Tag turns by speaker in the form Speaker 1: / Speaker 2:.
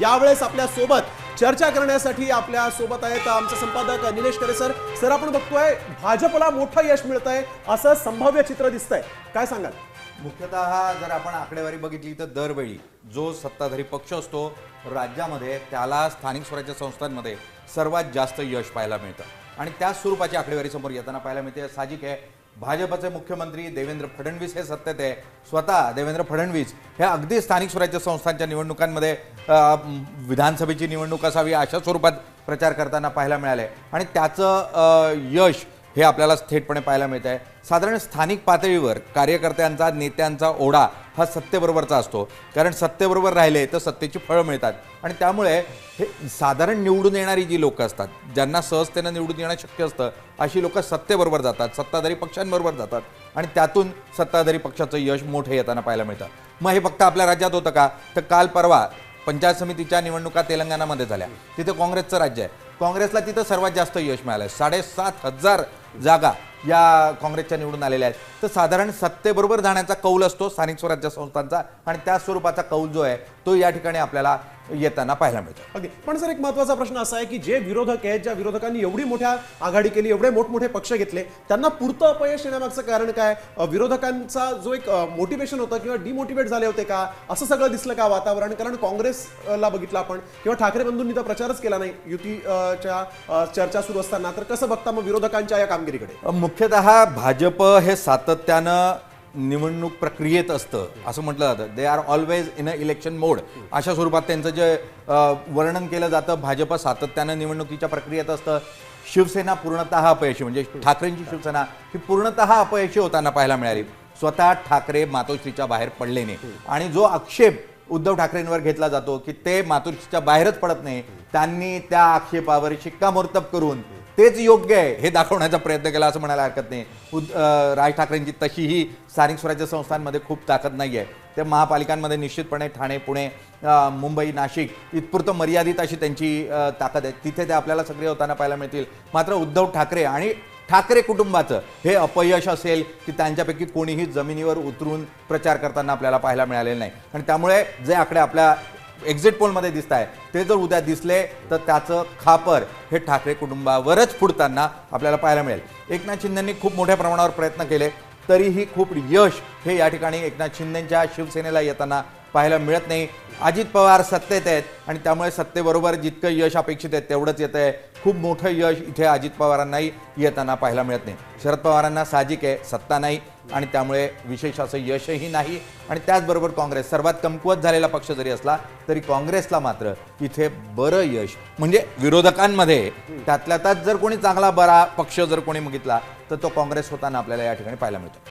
Speaker 1: यावेळेस आपल्या सोबत चर्चा करण्यासाठी आपल्या सोबत आहेत आमचे संपादक निलेश करे सर. सर, आपण बघतोय भाजपला मोठं यश मिळतंय असं संभाव्य चित्र दिसतंय, काय सांगाल?
Speaker 2: मुख्यतः जर आपण आकडेवारी बघितली तर दरवेळी जो सत्ताधारी पक्ष असतो राज्यामध्ये त्याला स्थानिक स्वराज्य संस्थांमध्ये सर्वात जास्त यश पाहायला मिळतं आणि त्याच स्वरूपाची आकडेवारी समोर येताना पाहायला मिळते. साहजिक आहे, भाजपचे मुख्यमंत्री देवेंद्र फडणवीस हे सत्तेत आहे. स्वतः देवेंद्र फडणवीस हे अगदी स्थानिक स्वराज्य संस्थांच्या निवडणुकांमध्ये विधानसभेची निवडणूक असावी अशा स्वरूपात प्रचार करताना पाहायला मिळाले आणि त्याचं यश हे आपल्याला थेटपणे पाहायला मिळत आहे. साधारण स्थानिक पातळीवर कार्यकर्त्यांचा नेत्यांचा ओढा हा सत्तेबरोबरचा असतो, कारण सत्तेबरोबर राहिले तर सत्तेची फळं मिळतात आणि त्यामुळे हे साधारण निवडून येणारी जी लोकं असतात, ज्यांना सहजतेनं निवडून येणं शक्य असतं, अशी लोकं सत्तेबरोबर जातात, सत्ताधारी पक्षांबरोबर जातात आणि त्यातून सत्ताधारी पक्षाचं यश मोठे येताना पाहायला मिळतं. मग हे फक्त आपल्या राज्यात होतं का? तर काल परवा पंचायत समितीच्या निवडणुका तेलंगणामध्ये झाल्या. तिथे काँग्रेसचं राज्य आहे. काँग्रेसला तिथं सर्वात जास्त यश मिळालं आहे. 7,500 जागा या काँग्रेसच्या निवडून आलेल्या आहेत. तर साधारण सत्तेबरोबर जाण्याचा कौल असतो स्थानिक स्वराज्य संस्थांचा आणि त्या स्वरूपाचा कौल जो आहे तो या ठिकाणी आपल्याला येताना पाहायला मिळतो.
Speaker 1: अगदी. पण सर, एक महत्त्वाचा प्रश्न असा आहे की जे विरोधक आहेत, ज्या विरोधकांनी एवढी मोठ्या आघाडी केली, एवढे मोठमोठे पक्ष घेतले, त्यांना पुरतं अपयश येण्यामागचं कारण काय? विरोधकांचा जो एक मोटिवेशन होतं किंवा डिमोटिवेट झाले होते का, असं सगळं दिसलं का वातावरण? कारण काँग्रेसला बघितलं आपण किंवा ठाकरे बंधूंनी तर प्रचारच केला नाही युतीच्या चर्चा सुरू असताना, तर कसं बघता मग विरोधकांच्या या कामगिरीकडे?
Speaker 2: मुख्यतः भाजप हे सातत्यानं निवडणूक प्रक्रियेत असतं असं म्हटलं जातं. They are always in a election mode अशा स्वरूपात त्यांचं जे वर्णन केलं जातं. भाजप सातत्यानं निवडणुकीच्या प्रक्रियेत असतं. शिवसेना पूर्णतः अपयशी, म्हणजे ठाकरेंची शिवसेना ही पूर्णतः अपयशी होताना पाहायला मिळाली. स्वतः ठाकरे मातोश्रीच्या बाहेर पडले नाही आणि जो आक्षेप उद्धव ठाकरेंवर घेतला जातो की ते मातोश्रीच्या बाहेरच पडत नाही, त्यांनी त्या आक्षेपावर शिक्कामोर्तब करून तेच योग्य आहे हे दाखवण्याचा प्रयत्न केला असं म्हणायला हरकत नाही. राज ठाकरेंची तशीही स्थानिक स्वराज्य संस्थांमध्ये खूप ताकद नाही आहे. ते महापालिकांमध्ये निश्चितपणे ठाणे, पुणे, मुंबई, नाशिक इथपुरतं मर्यादित अशी त्यांची ताकद आहे. तिथे ते आपल्याला सक्रिय होताना पाहायला मिळतील. मात्र उद्धव ठाकरे आणि ठाकरे कुटुंबाचं हे अपयश असेल की त्यांच्यापैकी कोणीही जमिनीवर उतरून प्रचार करताना आपल्याला पाहायला मिळालेलं नाही आणि त्यामुळे जे आकडे आपल्या एक्झिट पोलमध्ये दिसत आहे ते जर उद्या दिसले तर त्याचं खापर हे ठाकरे कुटुंबावरच फुटताना आपल्याला पाहायला मिळेल. एकनाथ शिंदेंनी खूप मोठ्या प्रमाणावर प्रयत्न केले तरीही खूप यश हे या ठिकाणी एकनाथ शिंदेंच्या शिवसेनेला येताना पाहायला मिळत नाही. अजित पवार सत्तेत आहेत आणि त्यामुळे सत्तेबरोबर जितकं यश अपेक्षित आहे तेवढंच येतं आहे. खूप मोठं यश इथे अजित पवारांनाही येताना पाहायला मिळत नाही. शरद पवारांना साहजिक आहे सत्ता नाही आणि त्यामुळे विशेष असं यशही नाही आणि त्याचबरोबर काँग्रेस सर्वात कमकुवत झालेला पक्ष जरी असला तरी काँग्रेसला मात्र इथे बरं यश, म्हणजे विरोधकांमध्ये त्यातल्या त्यात जर कोणी चांगला बरा पक्ष जर कोणी बघितला तर तो काँग्रेस होताना आपल्याला या ठिकाणी पाहायला मिळतो.